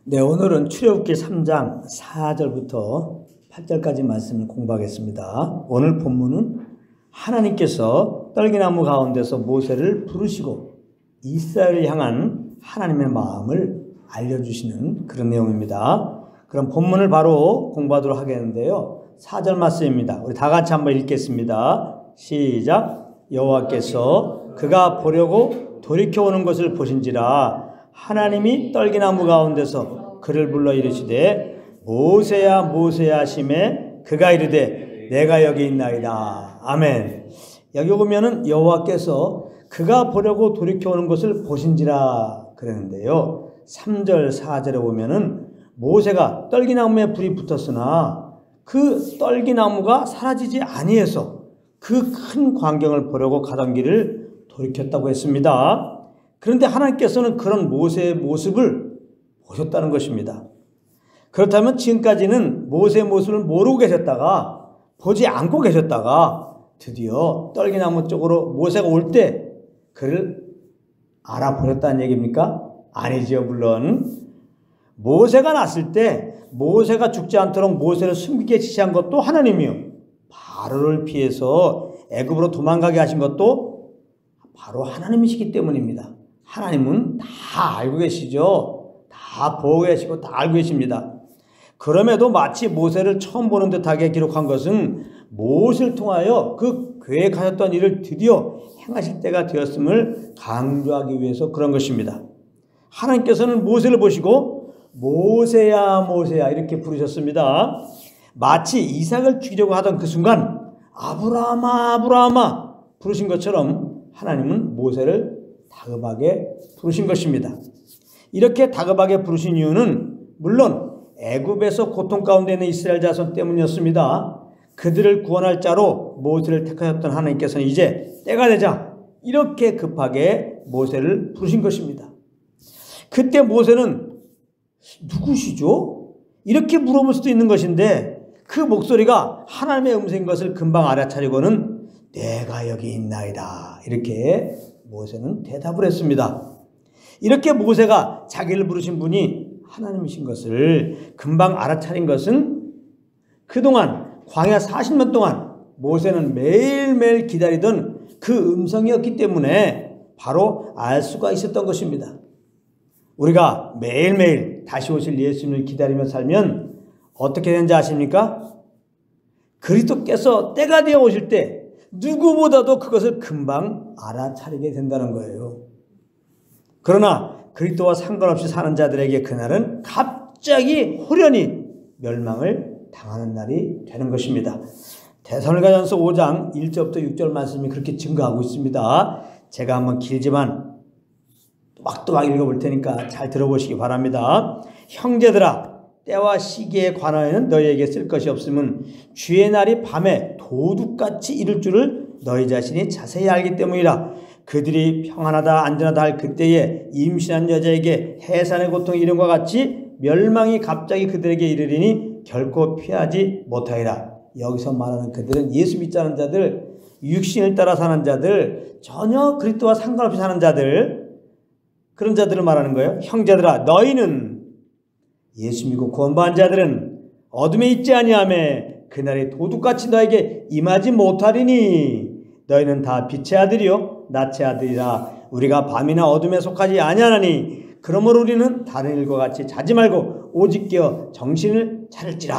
네, 오늘은 출애굽기 3장 4절부터 8절까지 말씀을 공부하겠습니다. 오늘 본문은 하나님께서 떨기나무 가운데서 모세를 부르시고 이스라엘을 향한 하나님의 마음을 알려주시는 그런 내용입니다. 그럼 본문을 바로 공부하도록 하겠는데요. 4절 말씀입니다. 우리 다 같이 한번 읽겠습니다. 시작. 여호와께서 그가 보려고 돌이켜오는 것을 보신지라 하나님이 떨기나무 가운데서 그를 불러 이르시되 모세야 모세야 하시매 그가 이르되 내가 여기 있나이다. 아멘. 여기 보면은 여호와께서 그가 보려고 돌이켜오는 것을 보신지라 그랬는데요. 3절 4절에 보면은 모세가 떨기나무에 불이 붙었으나 그 떨기나무가 사라지지 아니해서 그 큰 광경을 보려고 가던 길을 돌이켰다고 했습니다. 그런데 하나님께서는 그런 모세의 모습을 보셨다는 것입니다. 그렇다면 지금까지는 모세의 모습을 모르고 계셨다가 보지 않고 계셨다가 드디어 떨기나무 쪽으로 모세가 올 때 그를 알아보셨다는 얘기입니까? 아니죠. 물론 모세가 났을 때 모세가 죽지 않도록 모세를 숨기게 지시한 것도 하나님이요. 바로를 피해서 애굽으로 도망가게 하신 것도 바로 하나님이시기 때문입니다. 하나님은 다 알고 계시죠. 다 보고 계시고 다 알고 계십니다. 그럼에도 마치 모세를 처음 보는 듯하게 기록한 것은 모세를 통하여 그 계획하셨던 일을 드디어 행하실 때가 되었음을 강조하기 위해서 그런 것입니다. 하나님께서는 모세를 보시고 모세야 모세야 이렇게 부르셨습니다. 마치 이삭을 죽이려고 하던 그 순간 아브라함아 아브라함아 부르신 것처럼 하나님은 모세를 다급하게 부르신 것입니다. 이렇게 다급하게 부르신 이유는 물론 애굽에서 고통 가운데 있는 이스라엘 자손 때문이었습니다. 그들을 구원할 자로 모세를 택하셨던 하나님께서는 이제 때가 되자 이렇게 급하게 모세를 부르신 것입니다. 그때 모세는 누구시죠? 이렇게 물어볼 수도 있는 것인데 그 목소리가 하나님의 음성인 것을 금방 알아차리고는 내가 여기 있나이다. 이렇게 모세는 대답을 했습니다. 이렇게 모세가 자기를 부르신 분이 하나님이신 것을 금방 알아차린 것은 그동안 광야 40년 동안 모세는 매일매일 기다리던 그 음성이었기 때문에 바로 알 수가 있었던 것입니다. 우리가 매일매일 다시 오실 예수님을 기다리며 살면 어떻게 되는지 아십니까? 그리스도께서 때가 되어 오실 때 누구보다도 그것을 금방 알아차리게 된다는 거예요. 그러나 그리스도와 상관없이 사는 자들에게 그날은 갑자기 호련히 멸망을 당하는 날이 되는 것입니다. 데살로니가전서 5장 1절부터 6절 말씀이 그렇게 증거하고 있습니다. 제가 한번 길지만 또박또박 읽어볼 테니까 잘 들어보시기 바랍니다. 형제들아 때와 시기에 관하여는 너희에게 쓸 것이 없음은 주의 날이 밤에 도둑같이 이를 줄을 너희 자신이 자세히 알기 때문이라. 그들이 평안하다 안전하다 할 그때에 임신한 여자에게 해산의 고통이 이름과 같이 멸망이 갑자기 그들에게 이르리니 결코 피하지 못하리라. 여기서 말하는 그들은 예수 믿지 않은 자들, 육신을 따라 사는 자들, 전혀 그리스도와 상관없이 사는 자들, 그런 자들을 말하는 거예요. 형제들아 너희는 예수 믿고 구원받은 자들은 어둠에 있지 아니하매 그날이 도둑같이 너에게 임하지 못하리니 너희는 다 빛의 아들이요 낮의 아들이라. 우리가 밤이나 어둠에 속하지 아니하나니 그러므로 우리는 다른 일과 같이 자지 말고 오직 깨어 정신을 차릴지라.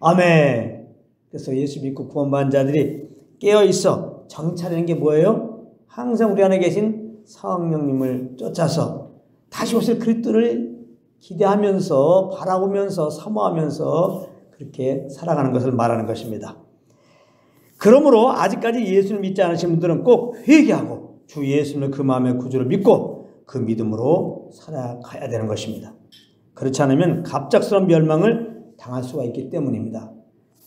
아멘. 그래서 예수 믿고 구원받은 자들이 깨어 있어 정신 차리는 게 뭐예요? 항상 우리 안에 계신 성령님을 쫓아서 다시 오실 그리스도를 기대하면서 바라보면서 사모하면서 그렇게 살아가는 것을 말하는 것입니다. 그러므로 아직까지 예수를 믿지 않으신 분들은 꼭 회개하고 주 예수님을 그 마음의 구주로 믿고 그 믿음으로 살아가야 되는 것입니다. 그렇지 않으면 갑작스러운 멸망을 당할 수가 있기 때문입니다.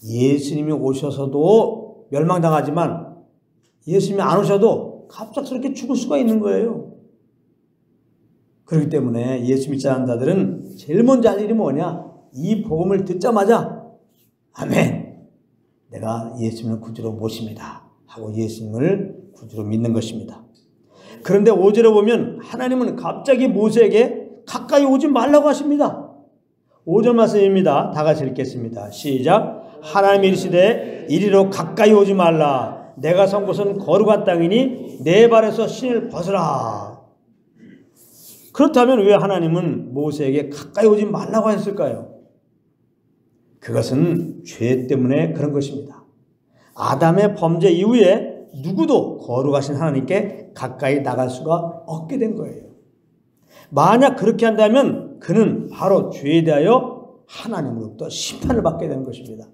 예수님이 오셔서도 멸망당하지만 예수님이 안 오셔도 갑작스럽게 죽을 수가 있는 거예요. 그렇기 때문에 예수 믿지 않는 자들은 제일 먼저 할 일이 뭐냐? 이 복음을 듣자마자 아멘! 내가 예수님을 구주로 모십니다 하고 예수님을 구주로 믿는 것입니다. 그런데 5절에 보면 하나님은 갑자기 모세에게 가까이 오지 말라고 하십니다. 5절 말씀입니다. 다 같이 읽겠습니다. 시작. 하나님이 이르시되 이리로 가까이 오지 말라. 내가 선 곳은 거룩한 땅이니 내 발에서 신을 벗으라. 그렇다면 왜 하나님은 모세에게 가까이 오지 말라고 했을까요? 그것은 죄 때문에 그런 것입니다. 아담의 범죄 이후에 누구도 거룩하신 하나님께 가까이 나갈 수가 없게 된 거예요. 만약 그렇게 한다면 그는 바로 죄에 대하여 하나님으로부터 심판을 받게 되는 것입니다.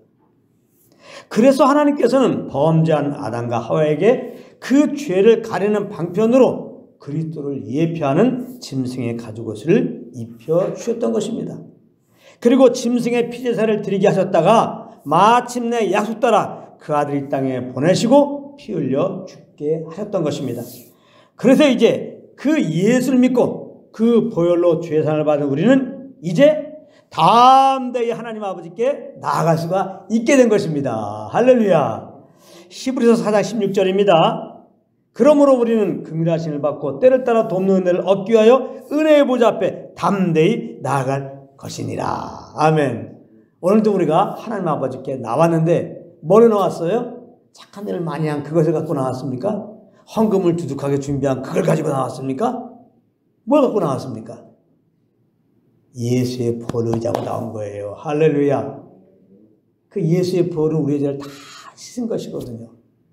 그래서 하나님께서는 범죄한 아담과 하와에게 그 죄를 가리는 방편으로 그리스도를 예표하는 짐승의 가죽옷을 입혀주셨던 것입니다. 그리고 짐승의 피제사를 드리게 하셨다가 마침내 약속 따라 그 아들을 이 땅에 보내시고 피 흘려 죽게 하셨던 것입니다. 그래서 이제 그 예수를 믿고 그 보혈로 죄사함을 받은 우리는 이제 담대히 하나님 아버지께 나아갈 수가 있게 된 것입니다. 할렐루야. 히브리서 4장 16절입니다. 그러므로 우리는 긍휼하심을 받고 때를 따라 돕는 은혜를 얻기 위하여 은혜의 보좌 앞에 담대히 나아갈 것이니라. 아멘. 오늘도 우리가 하나님 아버지께 나왔는데 뭐로 나왔어요? 착한 일을 많이 한 그것을 갖고 나왔습니까? 헌금을 두둑하게 준비한 그걸 가지고 나왔습니까? 뭘 갖고 나왔습니까? 예수의 보혈을 의지하고 나온 거예요. 할렐루야. 그 예수의 보혈은 우리의 죄를 다 씻은 것이거든요.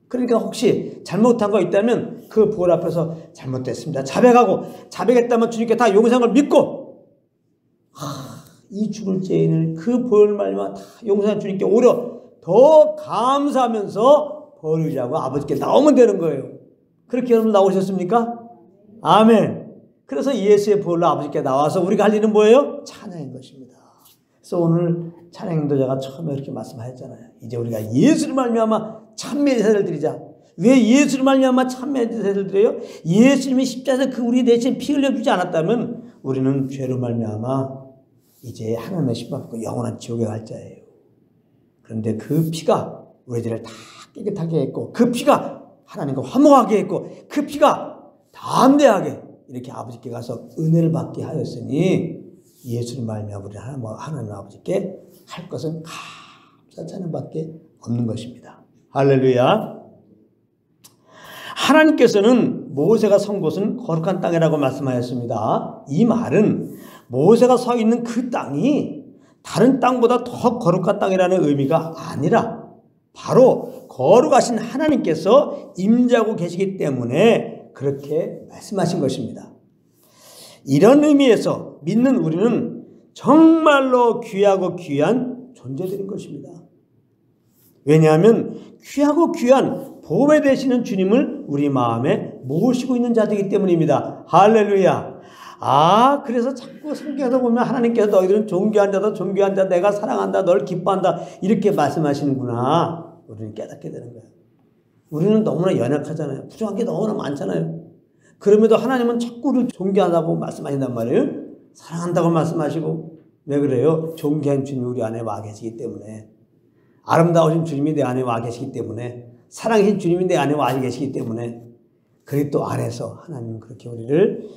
그러니까 혹시 잘못한 거 있다면 그 보혈 앞에서 잘못됐습니다. 자백했다면 주님께 다 용서한 걸 믿고 이 죽을 죄인을 그 보혈 말미암아 다 용서한 주님께 오히려 더 감사하면서 보혈을 의지하고 아버지께 나오면 되는 거예요. 그렇게 여러분 나오셨습니까? 아멘. 그래서 예수의 보혈로 아버지께 나와서 우리가 할 일은 뭐예요? 찬양인 것입니다. 그래서 오늘 찬양 인도자가 처음에 이렇게 말씀하셨잖아요. 이제 우리가 예수를 말미암아 찬미의 제사를 드리자. 왜 예수를 말미암아 찬미의 제사를 드려요? 예수님이 십자가에서 그 우리 대신 피 흘려주지 않았다면 우리는 죄로 말미암아 이제 하나님의 심판받고 영원한 지옥에 갈 자예요. 그런데 그 피가 우리 죄를 다 깨끗하게 했고 그 피가 하나님과 화목하게 했고 그 피가 담대하게 이렇게 아버지께 가서 은혜를 받게 하였으니 예수를 말미암아 우리 하나님 아버지께 할 것은 감사 찬양밖에 없는 것입니다. 할렐루야. 하나님께서는 모세가 선 곳은 거룩한 땅이라고 말씀하였습니다. 이 말은 모세가 서 있는 그 땅이 다른 땅보다 더 거룩한 땅이라는 의미가 아니라 바로 거룩하신 하나님께서 임재하고 계시기 때문에 그렇게 말씀하신 것입니다. 이런 의미에서 믿는 우리는 정말로 귀하고 귀한 존재들인 것입니다. 왜냐하면 귀하고 귀한 보배 되시는 주님을 우리 마음에 모시고 있는 자들이기 때문입니다. 할렐루야. 그래서 자꾸 성경에서 보면 하나님께서 너희들은 존귀한 자다, 존귀한 자, 내가 사랑한다, 널 기뻐한다 이렇게 말씀하시는구나. 우리는 깨닫게 되는 거예요. 우리는 너무나 연약하잖아요. 부족한 게 너무나 많잖아요. 그럼에도 하나님은 자꾸 우리를 존귀하다고 말씀하신단 말이에요. 사랑한다고 말씀하시고. 왜 그래요? 존귀한 주님이 우리 안에 와 계시기 때문에, 아름다우신 주님이 내 안에 와 계시기 때문에, 사랑하신 주님이 내 안에 와 계시기 때문에 그리스도 안에서 하나님은 그렇게 우리를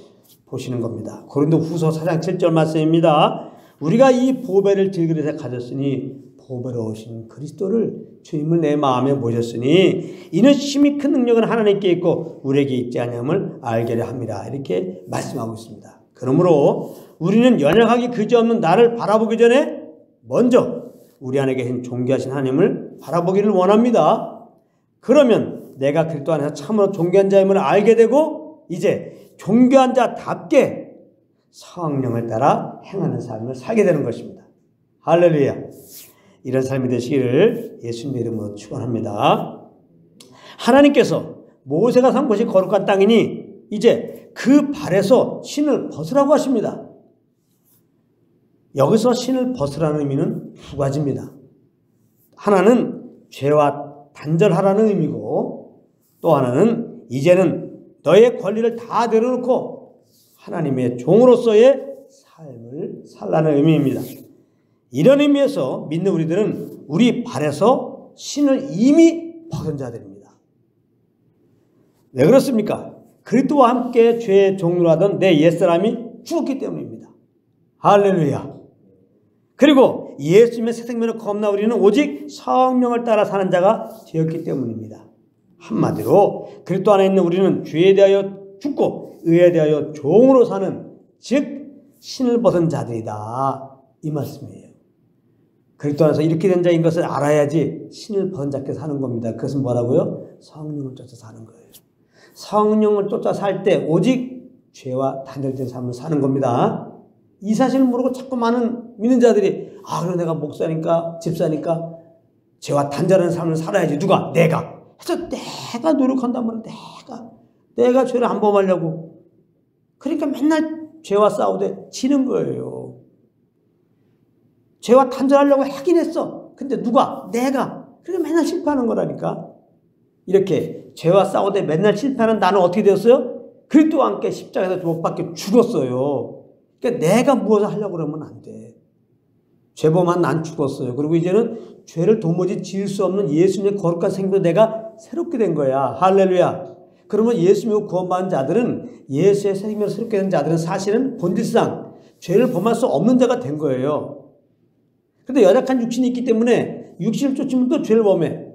보시는 겁니다. 고린도후서 4장 7절 말씀입니다. 우리가 이 보배를 질그릇에 가졌으니 보배로우신 그리스도를 주님을 내 마음에 모셨으니 이는 심히 큰 능력은 하나님께 있고 우리에게 있지 아니함을 알게 합니다. 이렇게 말씀하고 있습니다. 그러므로 우리는 연약하기 그지없는 나를 바라보기 전에 먼저 우리 안에 계신 존귀하신 하나님을 바라보기를 원합니다. 그러면 내가 그리스도 안에서 참으로 존귀한 자임을 알게 되고 이제 존귀한 자답게 성령을 따라 행하는 삶을 살게 되는 것입니다. 할렐루야. 이런 삶이 되시기를 예수님의 이름으로 축원합니다. 하나님께서 모세가 산 곳이 거룩한 땅이니 이제 그 발에서 신을 벗으라고 하십니다. 여기서 신을 벗으라는 의미는 두 가지입니다. 하나는 죄와 단절하라는 의미고 또 하나는 이제는 너의 권리를 다 내려놓고 하나님의 종으로서의 삶을 살라는 의미입니다. 이런 의미에서 믿는 우리들은 우리 발에서 신을 이미 벗은 자들입니다. 왜 그렇습니까? 그리스도와 함께 죄의 종로로 하던 내 옛사람이 죽었기 때문입니다. 할렐루야. 그리고 예수님의 새 생명을 거듭나 우리는 오직 성령을 따라 사는 자가 되었기 때문입니다. 한마디로 그리스도 안에 있는 우리는 죄에 대하여 죽고 의에 대하여 종으로 사는, 즉 신을 벗은 자들이다, 이 말씀이에요. 그리스도 안에서 이렇게 된 자인 것을 알아야지 신을 벗은 자께 사는 겁니다. 그것은 뭐라고요? 성령을 쫓아 사는 거예요. 성령을 쫓아 살 때 오직 죄와 단절된 삶을 사는 겁니다. 이 사실을 모르고 자꾸 많은 믿는 자들이 그럼 내가 목사니까 집사니까 죄와 단절하는 삶을 살아야지. 누가? 내가. 그래서 내가 노력한단 말이야. 내가 죄를 안 범하려고. 그러니까 맨날 죄와 싸우되 지는 거예요. 죄와 단절하려고 하긴 했어. 근데 누가? 내가. 그러니까 맨날 실패하는 거라니까. 이렇게 죄와 싸우되 맨날 실패하는 나는 어떻게 되었어요? 그리스도와 함께 십자가에서 못 박혀 죽었어요. 그러니까 내가 무엇을 하려고 그러면 안 돼. 죄범한 난 죽었어요. 그리고 이제는 죄를 도무지 지을 수 없는 예수님의 거룩한 생명으로 내가 새롭게 된 거야. 할렐루야. 그러면 예수님을 구원받은 자들은, 예수의 생명으로 새롭게 된 자들은 사실은 본질상 죄를 범할 수 없는 자가 된 거예요. 근데 연약한 육신이 있기 때문에 육신을 쫓으면 또 죄를 범해.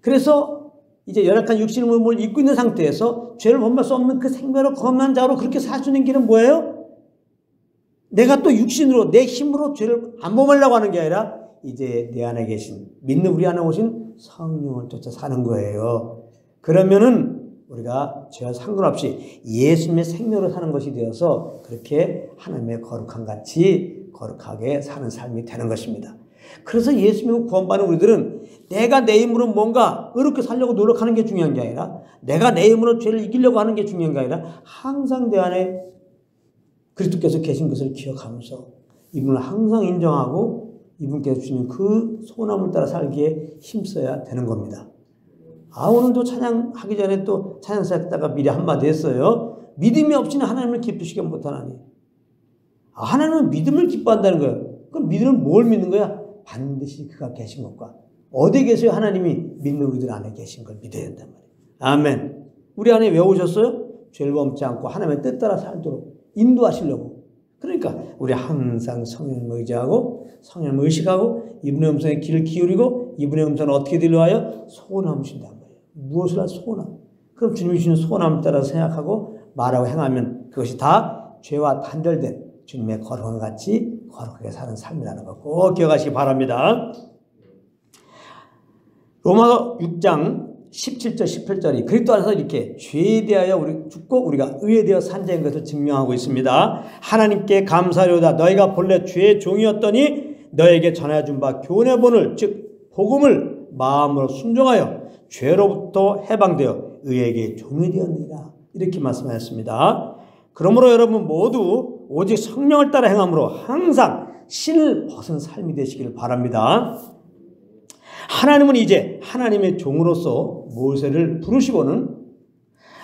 그래서 이제 연약한 육신의 몸을 입고 있는 상태에서 죄를 범할 수 없는 그 생명으로 거듭난 자로 그렇게 살 수 있는 길은 뭐예요? 내가 또 육신으로 내 힘으로 죄를 안 범하려고 하는 게 아니라 이제 내 안에 계신, 믿는 우리 안에 오신 성령을 쫓아 사는 거예요. 그러면은 우리가 죄와 상관없이 예수님의 생명으로 사는 것이 되어서 그렇게 하나님의 거룩한 같이 거룩하게 사는 삶이 되는 것입니다. 그래서 예수님을 구원받는 우리들은 내가 내 힘으로 뭔가 의롭게 살려고 노력하는 게 중요한 게 아니라, 내가 내 힘으로 죄를 이기려고 하는 게 중요한 게 아니라, 항상 내 안에 그리스도께서 계신 것을 기억하면서 이분을 항상 인정하고 이분께서 주시는 그 소원함을 따라 살기에 힘써야 되는 겁니다. 오늘도 찬양하기 전에 또 찬양사역다가 미리 한마디 했어요. 믿음이 없이는 하나님을 기쁘시게 못하나니. 하나님은 믿음을 기뻐한다는 거예요. 그럼 믿음을 뭘 믿는 거야? 반드시 그가 계신 것과, 어디에 계세요? 하나님이 믿는 우리들 안에 계신 걸 믿어야 된단 말이에요. 아멘. 우리 안에 왜 오셨어요? 죄를 범치 않고 하나님의 뜻 따라 살도록 인도하시려고. 그러니까 우리 항상 성령을 의지하고 성령을 의식하고 이분의 음성에 귀를 기울이고 이분의 음성을 어떻게 들려와요? 소원함이신단 말이에요. 무엇을 할 소원함? 그럼 주님이 주시는 소원함을 따라 생각하고 말하고 행하면 그것이 다 죄와 단절된 주님의 거룩함과 같이 거룩하게 사는 삶이라는 거 꼭 기억하시기 바랍니다. 로마서 6장 17절 18절이 그리스도 안에서 이렇게 죄에 대하여 우리 죽고 우리가 의에 대하여 산자인 것을 증명하고 있습니다. 하나님께 감사하려다 너희가 본래 죄의 종이었더니 너에게 전하여 준 바 교훈의 본을, 즉 복음을 마음으로 순종하여 죄로부터 해방되어 의에게 종이 되었느니라. 이렇게 말씀하셨습니다. 그러므로 여러분 모두 오직 성령을 따라 행함으로 항상 신을 벗은 삶이 되시기를 바랍니다. 하나님은 이제 하나님의 종으로서 모세를 부르시고는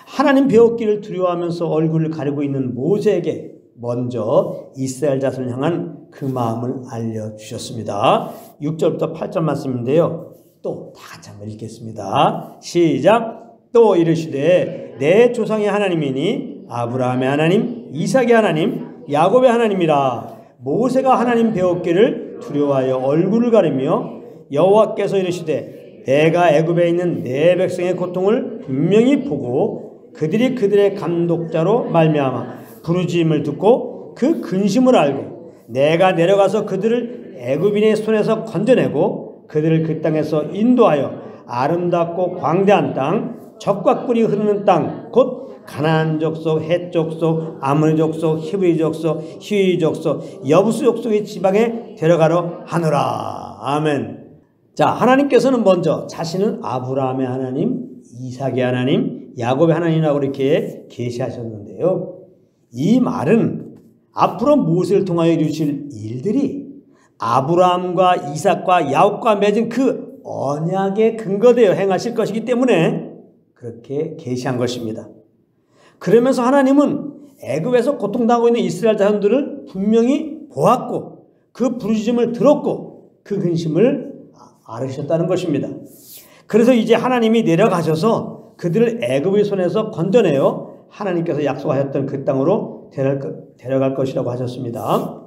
하나님 배웠기를 두려워하면서 얼굴을 가리고 있는 모세에게 먼저 이스라엘 자손을 향한 그 마음을 알려주셨습니다. 6절부터 8절 말씀인데요. 또 다 같이 한번 읽겠습니다. 시작. 또 이르시되 내 조상의 하나님이니 아브라함의 하나님, 이삭의 하나님, 야곱의 하나님이라. 모세가 하나님 배웠기를 두려워하여 얼굴을 가리며 여호와께서 이르시되 내가 애굽에 있는 내 백성의 고통을 분명히 보고 그들이 그들의 감독자로 말미암아 부르짖음을 듣고 그 근심을 알고 내가 내려가서 그들을 애굽인의 손에서 건져내고 그들을 그 땅에서 인도하여 아름답고 광대한 땅, 젖과 꿀이 흐르는 땅, 곧 가나안 족속, 헷 족속, 아모리 족속, 히브리 족속, 히위 족속, 여부수 족속의 지방에 데려가려 하노라. 아멘. 자, 하나님께서는 먼저 자신은 아브라함의 하나님, 이삭의 하나님, 야곱의 하나님이라고 이렇게 계시하셨는데요. 이 말은 앞으로 모세를 통하여 이루실 일들이 아브라함과 이삭과 야곱과 맺은 그 언약에 근거되어 행하실 것이기 때문에 그렇게 계시한 것입니다. 그러면서 하나님은 애굽에서 고통당하고 있는 이스라엘 자손들을 분명히 보았고 그 부르짖음을 들었고 그 근심을 알으셨다는 것입니다. 그래서 이제 하나님이 내려가셔서 그들을 애굽의 손에서 건져내어 하나님께서 약속하셨던 그 땅으로 데려갈 것이라고 하셨습니다.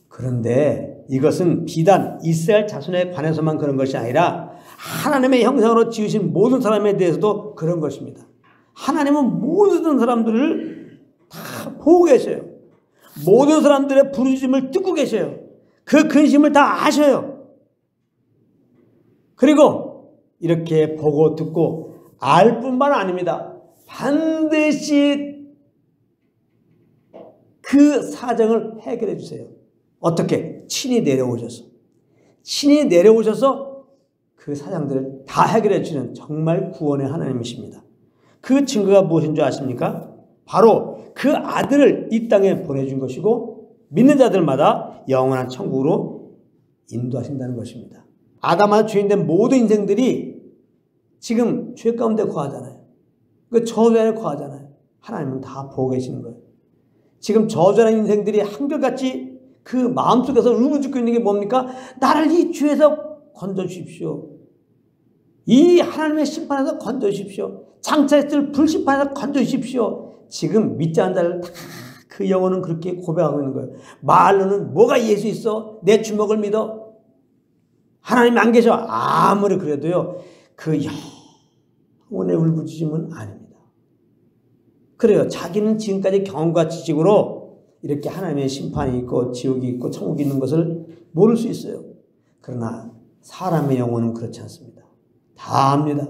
그런데 이것은 비단 이스라엘 자손에 관해서만 그런 것이 아니라 하나님의 형상으로 지으신 모든 사람에 대해서도 그런 것입니다. 하나님은 모든 사람들을 다 보고 계셔요. 모든 사람들의 부르짖음을 듣고 계셔요. 그 근심을 다 아셔요. 그리고 이렇게 보고 듣고 알 뿐만 아닙니다. 반드시 그 사정을 해결해 주세요. 어떻게? 친히 내려오셔서 그 사정들을 다 해결해 주시는 정말 구원의 하나님이십니다. 그 증거가 무엇인 줄 아십니까? 바로 그 아들을 이 땅에 보내준 것이고 믿는 자들마다 영원한 천국으로 인도하신다는 것입니다. 아담아 죄인된 모든 인생들이 지금 죄 가운데 거하잖아요. 그 저주에 거하잖아요. 하나님은 다 보고 계시는 거예요. 지금 저주하는 인생들이 한결같이 그 마음속에서 울부짖고 있는 게 뭡니까? 나를 이 죄에서 건져주십시오. 이 하나님의 심판에서 건져주십시오. 장차있을 불심판에서 건져주십시오. 지금 믿지 않는 자를 다 그 영혼은 그렇게 고백하고 있는 거예요. 말로는 뭐가 예수 있어? 내 주먹을 믿어? 하나님 안 계셔. 아무리 그래도요. 그 영혼의 울부짖음은 아닙니다. 그래요. 자기는 지금까지 경험과 지식으로 이렇게 하나님의 심판이 있고 지옥이 있고 천국이 있는 것을 모를 수 있어요. 그러나 사람의 영혼은 그렇지 않습니다. 다 압니다.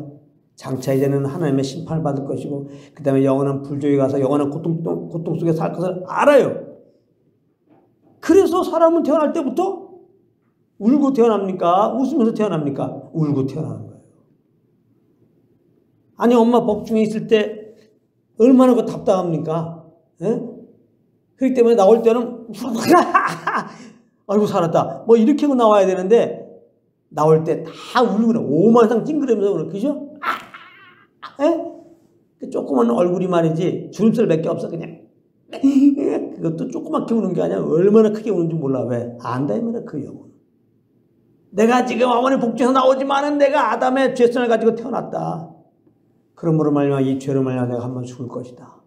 장차 이제는 하나님의 심판을 받을 것이고 그 다음에 영원한 불조에 가서 영원한 고통 속에 살 것을 알아요. 그래서 사람은 태어날 때부터 울고 태어납니까? 웃으면서 태어납니까? 울고 태어나는 거예요. 아니 엄마 복중에 있을 때 얼마나 그 답답합니까? 예? 그렇기 때문에 나올 때는 아이고 살았다 뭐 이렇게 하고 나와야 되는데 나올 때 다 울고 그래. 오만상 찡그리면서 그래. 그죠? 그 조그만 얼굴이 말이지 주름살 몇 개 없어 그냥 그것도 조그맣게 우는 게 아니야. 얼마나 크게 우는지 몰라. 왜? 안다 이 말이야. 그 영혼. 내가 지금 어머니 복중에서 나오지만은 내가 아담의 죄성을 가지고 태어났다. 그러므로 말미암아 이 죄로 말미암아 내가 한번 죽을 것이다.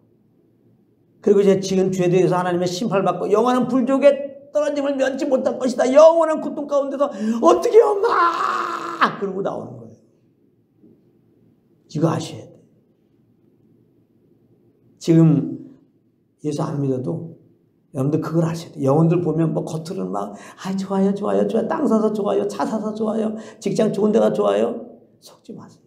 그리고 이제 지금 죄에 대해서 하나님의 심판을 받고 영원한 불족에 떨어짐을 면치 못할 것이다. 영원한 고통 가운데서 어떻게 엄마! 그러고 나오는 거예요. 이거 아셔야 돼. 지금 예수 안 믿어도 여러분들 그걸 아셔야 돼. 영혼들 보면 뭐 겉으로는 막 좋아요. 땅 사서 좋아요. 차 사서 좋아요. 직장 좋은 데가 좋아요. 속지 마세요.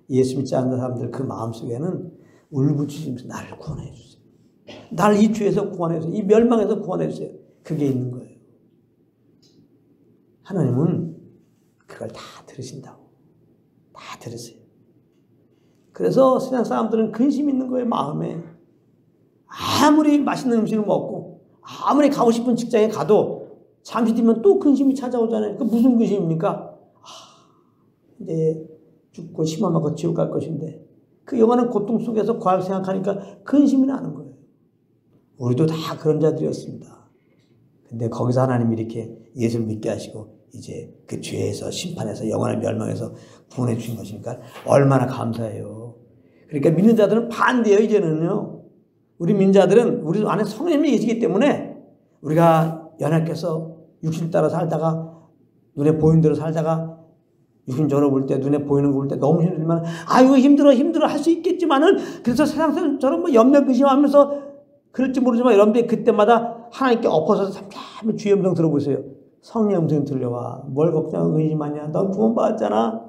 예수 믿지 않는 사람들 그 마음속에는 울부짖으면서 나를 구원해 주세요. 나를 이 죄에서 구원해 주세요. 이 멸망에서 구원해 주세요. 그게 있는 거예요. 하나님은 그걸 다 들으신다고. 다 들으세요. 그래서 세상 사람들은 근심 있는 거예요. 마음에. 아무리 맛있는 음식을 먹고 아무리 가고 싶은 직장에 가도 잠시 뒤면 또 근심이 찾아오잖아요. 그 무슨 근심입니까? 이제 죽고 심함하고 지옥 갈 것인데 그 영원한 고통 속에서 과학 생각하니까 근심이 나는 거예요. 우리도 다 그런 자들이었습니다. 근데 거기서 하나님이 이렇게 예수를 믿게 하시고 이제 그 죄에서 심판에서 영원한 멸망에서 구원해 주신 것이니까 얼마나 감사해요. 그러니까 믿는 자들은 반대예요. 이제는요. 우리 믿는 자들은 우리 안에 성령님이 계시기 때문에 우리가 연약해서 육신 따라 살다가 눈에 보이는 대로 살다가 육신적으로 볼 때 눈에 보이는 거 볼 때 너무 힘들지만 아이고 힘들어 할 수 있겠지만은 그래서 세상 사람처럼 뭐 염려 근심하면서 그럴지 모르지만 여러분들이 그때마다 하나님께 엎어서 잠잠히 주의 음성 들어보세요. 성령의 음성 들려와. 뭘 걱정하고 의심하냐. 넌 구원받았잖아.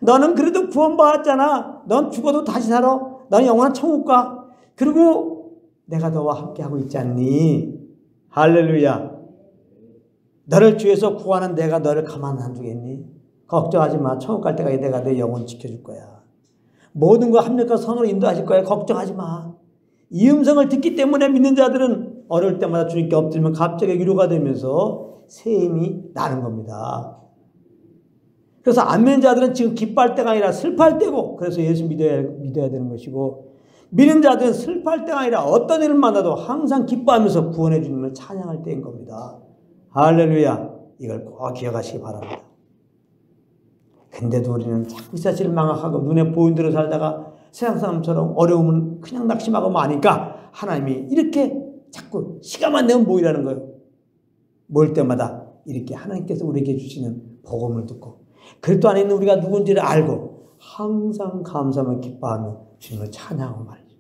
너는 그래도 구원받았잖아. 넌 죽어도 다시 살아. 넌 영원한 천국 가. 그리고 내가 너와 함께하고 있지 않니? 할렐루야. 너를 죄에서 구하는 내가 너를 가만 안 두겠니? 걱정하지 마. 천국 갈 때까지 내가 내 영혼 지켜줄 거야. 모든 거 합력과 선으로 인도하실 거야. 걱정하지 마. 이 음성을 듣기 때문에 믿는 자들은 어려울 때마다 주님께 엎드리면 갑자기 위로가 되면서 새 힘이 나는 겁니다. 그래서 안 믿는 자들은 지금 기뻐할 때가 아니라 슬퍼할 때고 그래서 예수 믿어야 되는 것이고 믿는 자들은 슬퍼할 때가 아니라 어떤 일을 만나도 항상 기뻐하면서 구원해 주님을 찬양할 때인 겁니다. 할렐루야. 이걸 꼭 기억하시기 바랍니다. 근데도 우리는 자꾸 이 사실을 망각하고 눈에 보이는 대로 살다가 세상 사람처럼 어려움은 그냥 낙심하고 마니까 하나님이 이렇게 자꾸 시간만 내면 모이라는 거예요. 모일 때마다 이렇게 하나님께서 우리에게 주시는 복음을 듣고 그리스도 안에 있는 우리가 누군지를 알고 항상 감사하며 기뻐하며 주님을 찬양하고 말이죠.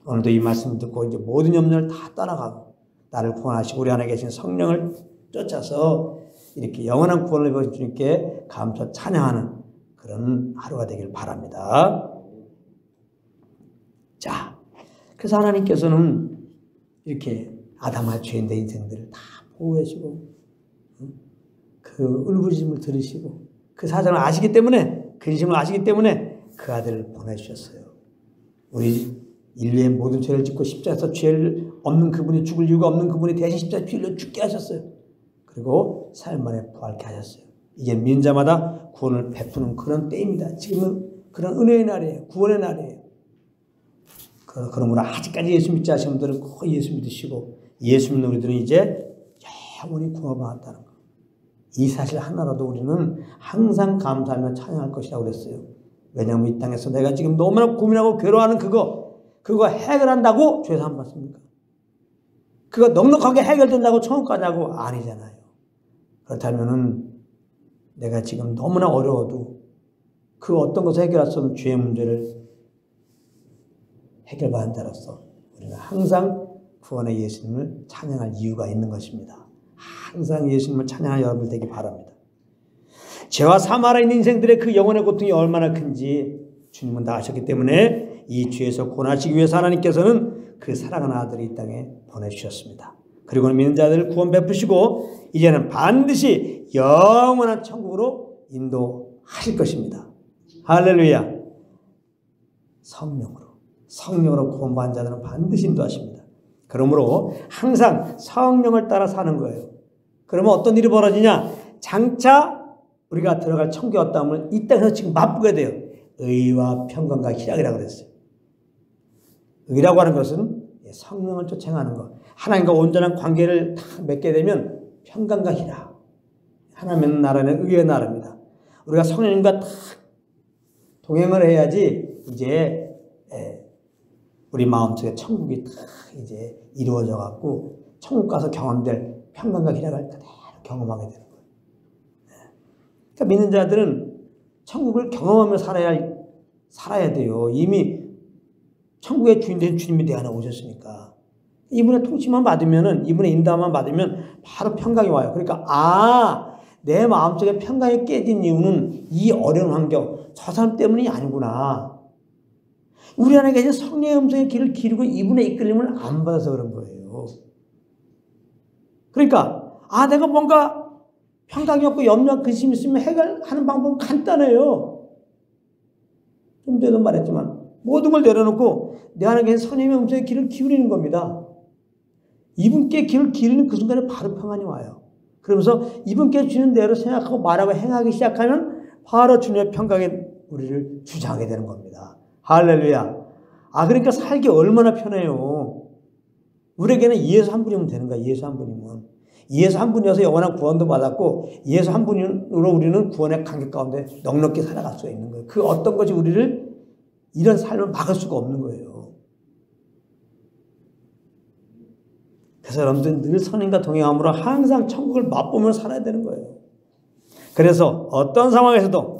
오늘도 이 말씀을 듣고 이제 모든 염려를 다 떠나가고 나를 구원하시고 우리 안에 계신 성령을 쫓아서 이렇게 영원한 구원을 입은 주님께 감사 찬양하는 그런 하루가 되길 바랍니다. 자, 그래서 하나님께서는 이렇게 아담과 죄인의 인생들을 다 보호하시고 그 울부짖음을 들으시고 그 사정을 아시기 때문에 근심을 아시기 때문에 그 아들을 보내주셨어요. 우리 인류의 모든 죄를 짓고 십자가에서 죄를 없는 그분이 죽을 이유가 없는 그분이 대신 십자가에 피 흘려 죽게 하셨어요. 그리고 4일 만에 부활케 하셨어요. 이제 믿는 자마다 구원을 베푸는 그런 때입니다. 지금은 그런 은혜의 날이에요. 구원의 날이에요. 그러므로 아직까지 예수 믿지 않으신 분들은 꼭 예수 믿으시고 예수 믿는 우리들은 이제 영원히 구원받았다는 거. 이 사실 하나라도 우리는 항상 감사하며 찬양할 것이라고 그랬어요. 왜냐하면 이 땅에서 내가 지금 너무나 고민하고 괴로워하는 그거 해결한다고 죄 사함 받습니까? 그거 넉넉하게 해결된다고 천국 가냐고 아니잖아요. 그렇다면은 내가 지금 너무나 어려워도 그 어떤 것을 해결할 수 없는 죄의 문제를 해결받은 자로서 우리는 항상 구원의 예수님을 찬양할 이유가 있는 것입니다. 항상 예수님을 찬양할 여러분들 되기 바랍니다. 죄와 삶 아래 있는 인생들의 그 영혼의 고통이 얼마나 큰지 주님은 다 아셨기 때문에 이 죄에서 구원하시기 위해서 하나님께서는 그 사랑하는 아들을 이 땅에 보내주셨습니다. 그리고 믿는 자들을 구원 베푸시고 이제는 반드시 영원한 천국으로 인도하실 것입니다. 할렐루야. 성령으로 구원받은 자들은 반드시 인도하십니다. 그러므로 항상 성령을 따라 사는 거예요. 그러면 어떤 일이 벌어지냐? 장차 우리가 들어갈 천국에 왔다 하면 이 땅에서 지금 맛보게 돼요. 의와 평강과 희락이라고 그랬어요. 의라고 하는 것은 성령을 쫓아 행하는 것. 하나님과 온전한 관계를 다 맺게 되면 평강과 희락. 하나님의 나라는 의의 나라입니다. 우리가 성령님과 다 동행을 해야지 이제 우리 마음속에 천국이 다 이제 이루어져 갖고 천국 가서 경험될 평강과 희락을 그대로 경험하게 되는 거예요. 그러니까 믿는 자들은 천국을 경험하며 살아야 돼요. 이미 천국의 주인 된 주님이 내 안에 오셨으니까. 이분의 통치만 받으면은, 이분의 인도만 받으면 바로 평강이 와요. 그러니까 내 마음속에 평강이 깨진 이유는 이 어려운 환경, 저 사람 때문이 아니구나. 우리 안에 계신 성령의 음성의 길을 기르고 이분의 이끌림을 안 받아서 그런 거예요. 그러니까 내가 뭔가 평강이 없고 염려와 근심이 있으면 해결하는 방법은 간단해요. 좀 전에도 말했지만 모든 걸 내려놓고 내 안에 계신 성령의 음성의 길을 기울이는 겁니다. 이분께 길을 기르는 그 순간에 바로 평안이 와요. 그러면서 이분께 주는 대로 생각하고 말하고 행하기 시작하면 바로 주님의 평강에 우리를 주장하게 되는 겁니다. 할렐루야. 그러니까 살기 얼마나 편해요. 우리에게는 예수 한 분이면 되는 거야. 예수 한 분이면. 예수 한 분이어서 영원한 구원도 받았고 예수 한 분으로 우리는 구원의 간격 가운데 넉넉히 살아갈 수가 있는 거예요. 그 어떤 것이 우리를 이런 삶을 막을 수가 없는 거예요. 그래서 여러분들은 늘 선인과 동행함으로 항상 천국을 맛보며 살아야 되는 거예요. 그래서 어떤 상황에서도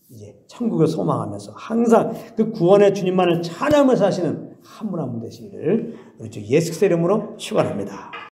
이제 천국을 소망하면서 항상 그 구원의 주님만을 찬양하면서 사시는 한 분 한 분 되시기를 우리 주 예수 그리스도 이름으로 축원합니다.